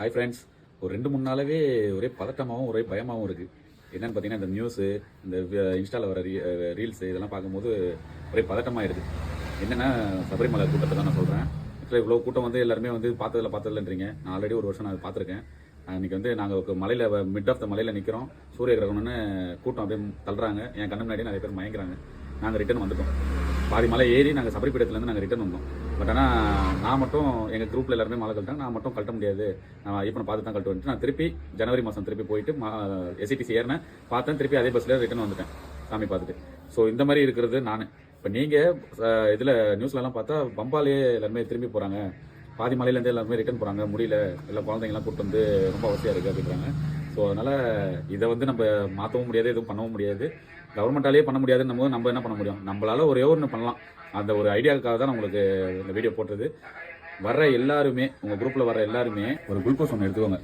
Hi friends. ஒரு 2-3 நாளாவே ஒரே பதட்டமாகவும் ஒரே பயமாகவும் இருக்குது. என்னென்னு பார்த்தீங்கன்னா, இந்த நியூஸு, இந்த இன்ஸ்டாவில் வர ரீல்ஸு இதெல்லாம் பார்க்கும்போது ஒரே பதட்டமாக இருக்குது. என்னென்னா, சபரிமலை கூட்டத்தை தான் நான் சொல்கிறேன். ஆக்சுவலாக இவ்வளோ கூட்டம் வந்து எல்லாருமே வந்து பார்த்ததில்லன்றீங்க. நான் ஆல்ரெடி ஒரு வருஷம் நான் பார்த்துருக்கேன். அன்றைக்கி வந்து நாங்கள் மலையில் மிட் ஆஃப் த மலையில் நிற்கிறோம். சூரிய கிரகணம்னு கூட்டம் அப்படியே தள்ளுறாங்க. என் கண்ணு முன்னாடியே நிறைய பேர் மயங்குறாங்க. நாங்கள் ரிட்டர்ன் வந்துட்டோம். பாதி மலை ஏறி நாங்கள் சபரிபீடத்துலேருந்து நாங்கள் ரிட்டர்ன் வந்தோம். பட் ஆனால் நான் மட்டும் எங்கள் குரூப்பில் எல்லாருமே மலை கழட்டாங்க. நான் மட்டும் கழட்ட முடியாது, நான் ஐயப்பனை பார்த்து தான் கழட்டு வந்துட்டு நான் திருப்பி ஜனவரி மாதம் திருப்பி போயிட்டு எஸ்இடிசி ஏறினேன், பார்த்தேன். திருப்பி அதே பஸ்ஸில் ரிட்டர்ன் வந்துட்டேன் சாமி பார்த்துட்டு. ஸோ இந்த மாதிரி இருக்கிறது நான். இப்போ நீங்கள் இதில் நியூஸ்லலாம் பார்த்தா பம்பாலே எல்லாருமே திரும்பி போகிறாங்க, பாதி மலையிலேருந்து எல்லாருமே ரிட்டர்ன் போகிறாங்க, முடியல, இல்லை குழந்தைங்களாம் கூப்பிட்டு வந்து ரொம்ப அவசியம் இருக்குது அப்படின்றாங்க. ஸோ அதனால் இதை வந்து நம்ம மாற்றவும் முடியாது, எதுவும் பண்ணவும் முடியாது. கவர்மெண்ட்டாலேயே பண்ண முடியாதுன்னும் போது நம்ம என்ன பண்ண முடியும்? நம்மளால் ஒரே ஒன்று பண்ணலாம். அந்த ஒரு ஐடியாவுக்காக தான் நான் உங்களுக்கு இந்த வீடியோ போட்டது. வர்ற எல்லாருமே, உங்கள் குரூப்பில் வர எல்லாருமே ஒரு குளுக்கோஸ் ஒன்று எடுத்துக்கோங்க.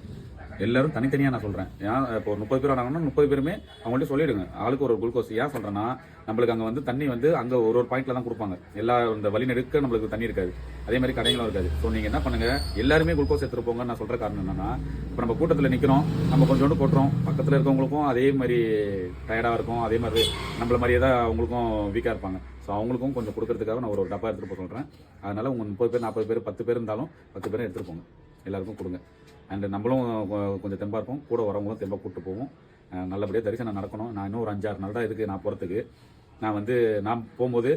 எல்லாரும் தனித்தனியாக நான் சொல்கிறேன். ஏன் இப்போ ஒரு 30 பேர் வராங்கன்னா 30 பேருமே அவங்கள்ட்ட சொல்லிவிடுங்க, ஆளுக்கு ஒரு குளுக்கோஸ். ஏன் சொல்கிறேன்னா, நம்மளுக்கு அங்கே வந்து தண்ணி வந்து அங்கே ஒரு பாயிண்ட்டில் தான் கொடுப்பாங்க. எல்லா இந்த வழி நெடுக்க நம்மளுக்கு தண்ணி இருக்காது, அதே மாதிரி கடைகளும் இருக்காது. ஸோ நீங்கள் என்ன பண்ணுங்கள், எல்லாருமே குளுக்கோஸ் எடுத்துகிட்டு போங்க. நான் சொல்கிற காரணம் என்னென்னா, இப்போ நம்ம கூட்டத்தில் நிற்கிறோம், நம்ம கொஞ்சோண்டு கொட்டுறோம், பக்கத்தில் இருக்கவங்களுக்கும் அதே மாதிரி டயர்டாக இருக்கும், அதே மாதிரி நம்மள மாதிரியே தான் அவங்களுக்கும் வீக்காக இருப்பாங்க. ஸோ அவங்களுக்கும் கொஞ்சம் கொடுக்கறதுக்காக நான் ஒரு டப்பா எடுத்துகிட்டு போக சொல்கிறேன். அதனால் உங்கள் 30 பேர் 40 பேர் 10 பேர் இருந்தாலும் 10 பேரும் எடுத்துகிட்டு போங்க, எல்லாருக்கும் கொடுங்க. அண்ட் நம்மளும் கொஞ்சம் தெம்பாக இருப்போம், கூட வரவங்களும் தெம்பாக கூப்பிட்டு போவோம். நல்லபடியாக தரிசனம் நடக்கணும். நான் இன்னும் ஒரு 5-6 நாள் தான் இதுக்கு நான் போகிறதுக்கு. நான் போகும்போது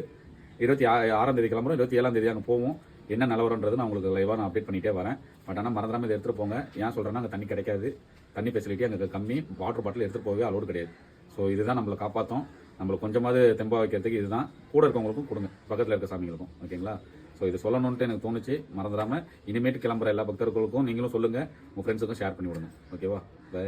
26ஆம் தேதி கிளம்புறோம், 27ஆம் தேதி அங்கே போவோம். என்ன நிலவரன்றது நான் உங்களுக்கு லைவாக நான் அப்டேட் பண்ணிகிட்டே வரேன். பட் ஆனால் மறந்துடாமல் இதை எடுத்துகிட்டு போங்க. ஏன் சொல்கிறேன்னா, அங்கே தண்ணி கிடைக்காது, தண்ணி ஃபெசிலிட்டி அங்கே கம்மி, வாட்டர் பாட்டில் எடுத்துகிட்டு போகவே அலோடு கிடையாது. ஸோ இதுதான் நம்மளை காப்பாற்றும். நம்மளை கொஞ்சமாவது தெம்பாக வைக்கிறதுக்கு இதுதான். கூட இருக்கவங்களுக்கும் கொடுங்க, பக்கத்தில் இருக்க சாமிகளுக்கும். ஓகேங்களா? ஸோ இது சொல்லணுன்ட்டு எனக்கு தோணுச்சு. மறந்துடாமல் இனிமேட்டு கிளம்புற எல்லா பக்தர்களுக்கும் நீங்களும் சொல்லுங்கள், உங்கள் ஃப்ரெண்ட்ஸுக்கும் ஷேர் பண்ணி விடுங்க. ஓகேவா? பை.